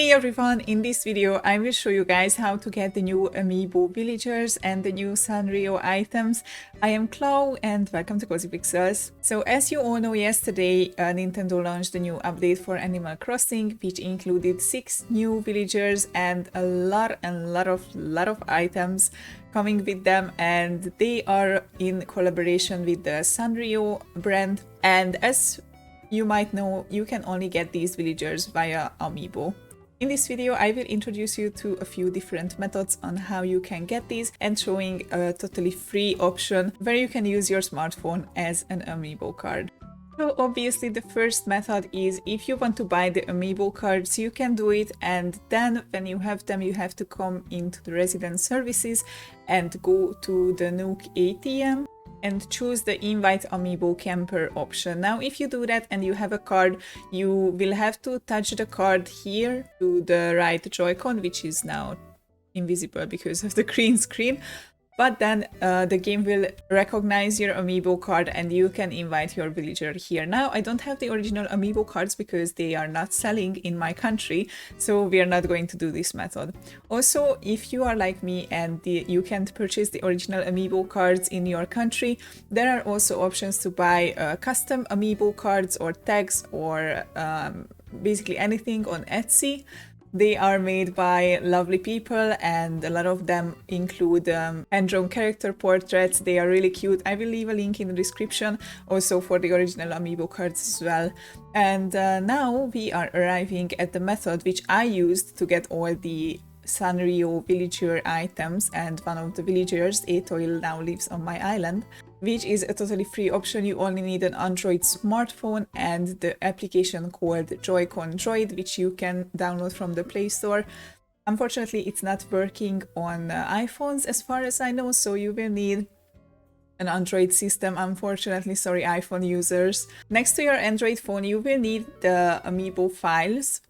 Hey everyone, in this video I will show you guys how to get the new Amiibo villagers and the new Sanrio items. I am 𝓱𝓮𝓻 and welcome to CozyPixels. So as you all know, yesterday Nintendo launched a new update for Animal Crossing, which included 6 new villagers and a lot of items coming with them, and they are in collaboration with the Sanrio brand. And as you might know, you can only get these villagers via Amiibo. In this video, I will introduce you to a few different methods on how you can get these and showing a totally free option where you can use your smartphone as an Amiibo card. So obviously the first method is if you want to buy the Amiibo cards, you can do it, and then when you have them, you have to come into the resident services and go to the Nook ATM and choose the Invite Amiibo Camper option. Now, if you do that and you have a card, you will have to touch the card here to the right JoyCon, which is now invisible because of the green screen. But then the game will recognize your Amiibo card and you can invite your villager here. Now, I don't have the original Amiibo cards because they are not selling in my country, so we are not going to do this method. Also, if you are like me and you can't purchase the original Amiibo cards in your country, there are also options to buy custom Amiibo cards or tags or basically anything on Etsy. They are made by lovely people and a lot of them include hand-drawn character portraits. They are really cute. I will leave a link in the description also for the original Amiibo cards as well. And now we are arriving at the method which I used to get all the Sanrio villager items, and one of the villagers, 𝓯𝓷𝓸, now lives on my island, which is a totally free option. You only need an Android smartphone and the application called JoyCon Droid, which you can download from the Play Store. Unfortunately, it's not working on iPhones as far as I know, so you will need an Android system, unfortunately. Sorry, iPhone users. Next to your Android phone, you will need the Amiibo files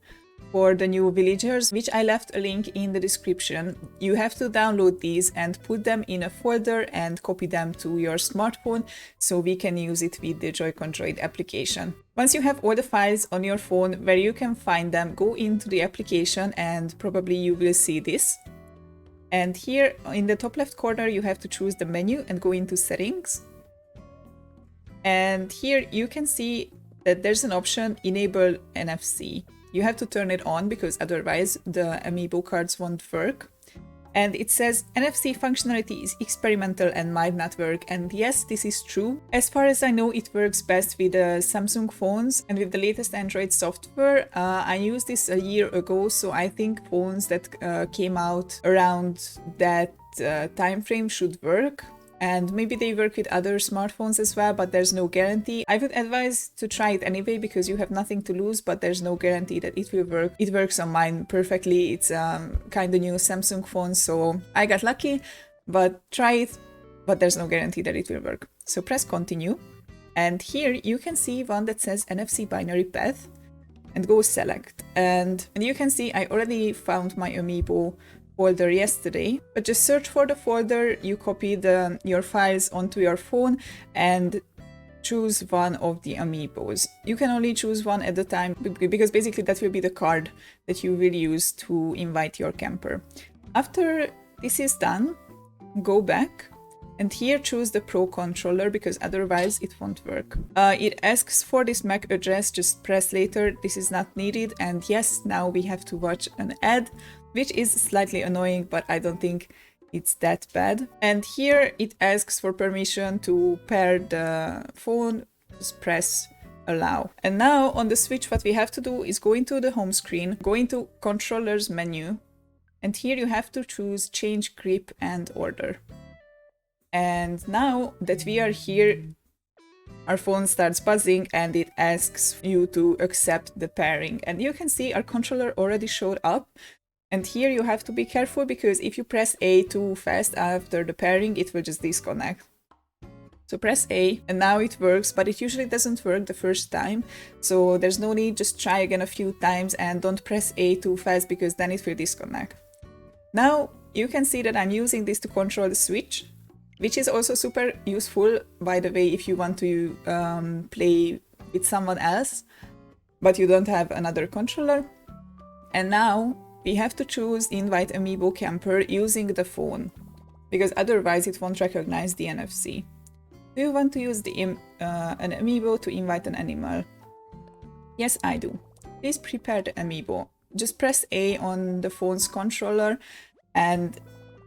for the new villagers, which I left a link in the description. You have to download these and put them in a folder and copy them to your smartphone so we can use it with the JoyCon Droid application. Once you have all the files on your phone where you can find them, go into the application and probably you will see this. And here in the top left corner, you have to choose the menu and go into settings. And here you can see that there's an option, enable NFC. You have to turn it on because otherwise the Amiibo cards won't work. And it says NFC functionality is experimental and might not work. And yes, this is true. As far as I know, it works best with the Samsung phones and with the latest Android software. I used this a year ago, so I think phones that came out around that time frame should work. And maybe they work with other smartphones as well, but there's no guarantee. I would advise to try it anyway because you have nothing to lose, but there's no guarantee that it will work. It works on mine perfectly. It's kind of new Samsung phone, so I got lucky, but try it, but there's no guarantee that it will work. So press continue. And here you can see one that says NFC binary path and go select. And you can see I already found my Amiibo folder yesterday, but just search for the folder, you copy your files onto your phone and choose one of the Amiibos. You can only choose one at a time because basically that will be the card that you will use to invite your camper. After this is done, go back and here choose the Pro controller because otherwise it won't work. It asks for this MAC address, just press later, this is not needed. And yes, now we have to watch an ad, which is slightly annoying, but I don't think it's that bad. And here it asks for permission to pair the phone, just press allow. And now on the Switch, what we have to do is go into the home screen, go into controllers menu, and here you have to choose change grip and order. And now that we are here, our phone starts buzzing and it asks you to accept the pairing. And you can see our controller already showed up. And here you have to be careful because if you press A too fast after the pairing, it will just disconnect. So press A and now it works, but it usually doesn't work the first time. So there's no need, just try again a few times and don't press A too fast because then it will disconnect. Now you can see that I'm using this to control the Switch, which is also super useful, by the way, if you want to play with someone else, but you don't have another controller. And now we have to choose invite Amiibo camper using the phone, because otherwise it won't recognize the NFC. Do you want to use an Amiibo to invite an animal? Yes, I do. Please prepare the Amiibo. Just press A on the phone's controller, and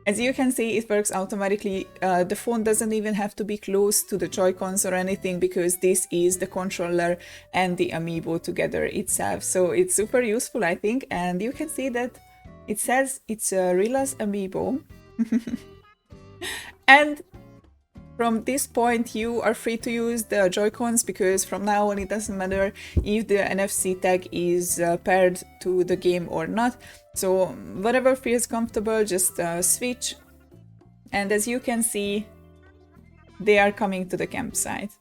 as you can see, it works automatically. The phone doesn't even have to be close to the Joy-Cons or anything, because this is the controller and the Amiibo together itself. So it's super useful, I think. And you can see that it says it's a 𝓲𝓸 Amiibo. And from this point, you are free to use the Joy-Cons, because from now on it doesn't matter if the NFC tag is paired to the game or not. So whatever feels comfortable, just switch. And as you can see, they are coming to the campsite.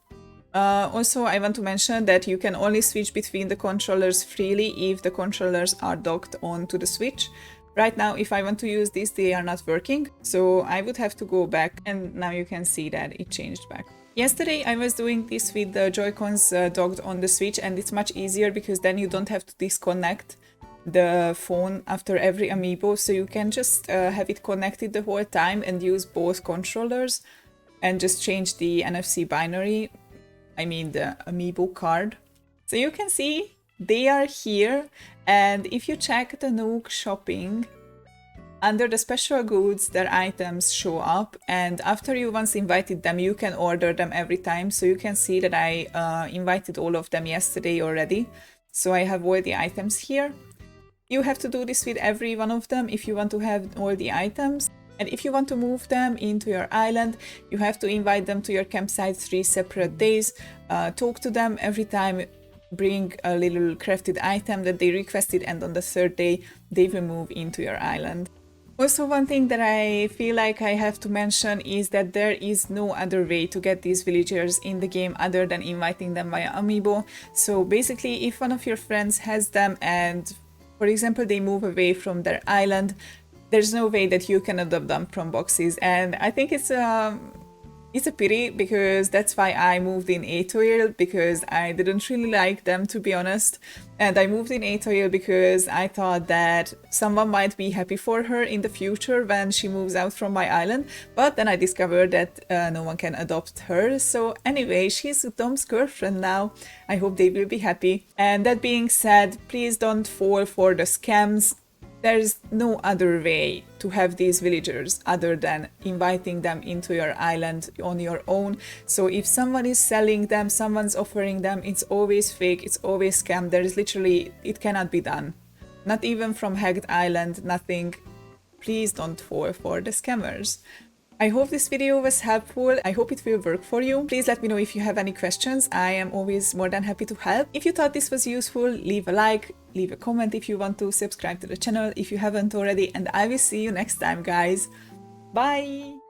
Also, I want to mention that you can only switch between the controllers freely if the controllers are docked onto the Switch. Right now, if I want to use this, they are not working, so I would have to go back, and now you can see that it changed back. Yesterday, I was doing this with the Joy-Cons docked on the Switch, and it's much easier because then you don't have to disconnect the phone after every Amiibo, so you can just have it connected the whole time and use both controllers and just change the NFC binary, I mean the Amiibo card. So you can see they are here, and if you check the Nook shopping, under the special goods, their items show up, and after you once invited them, you can order them every time. So you can see that I invited all of them yesterday already, so I have all the items here. You have to do this with every one of them if you want to have all the items. And if you want to move them into your island, you have to invite them to your campsite 3 separate days, talk to them every time, bring a little crafted item that they requested, and on the 3rd day they will move into your island. Also, one thing that I feel like I have to mention is that there is no other way to get these villagers in the game other than inviting them via Amiibo. So basically, if one of your friends has them and, for example, they move away from their island, there's no way that you can adopt them from boxes. And I think it's a pity, because that's why I moved in 𝓯𝓷𝓸, because I didn't really like them, to be honest. And I moved in 𝓯𝓷𝓸 because I thought that someone might be happy for her in the future when she moves out from my island. But then I discovered that no one can adopt her. So anyway, she's Dom's girlfriend now. I hope they will be happy. And that being said, please don't fall for the scams. There's no other way to have these villagers other than inviting them into your island on your own. So if someone is selling them, someone's offering them, it's always fake, it's always scam. There is literally, it cannot be done. Not even from Hacked Island, nothing. Please don't fall for the scammers. I hope this video was helpful. I hope it will work for you. Please let me know if you have any questions. I am always more than happy to help. If you thought this was useful, leave a like, leave a comment if you want to, subscribe to the channel if you haven't already, and I will see you next time, guys. Bye!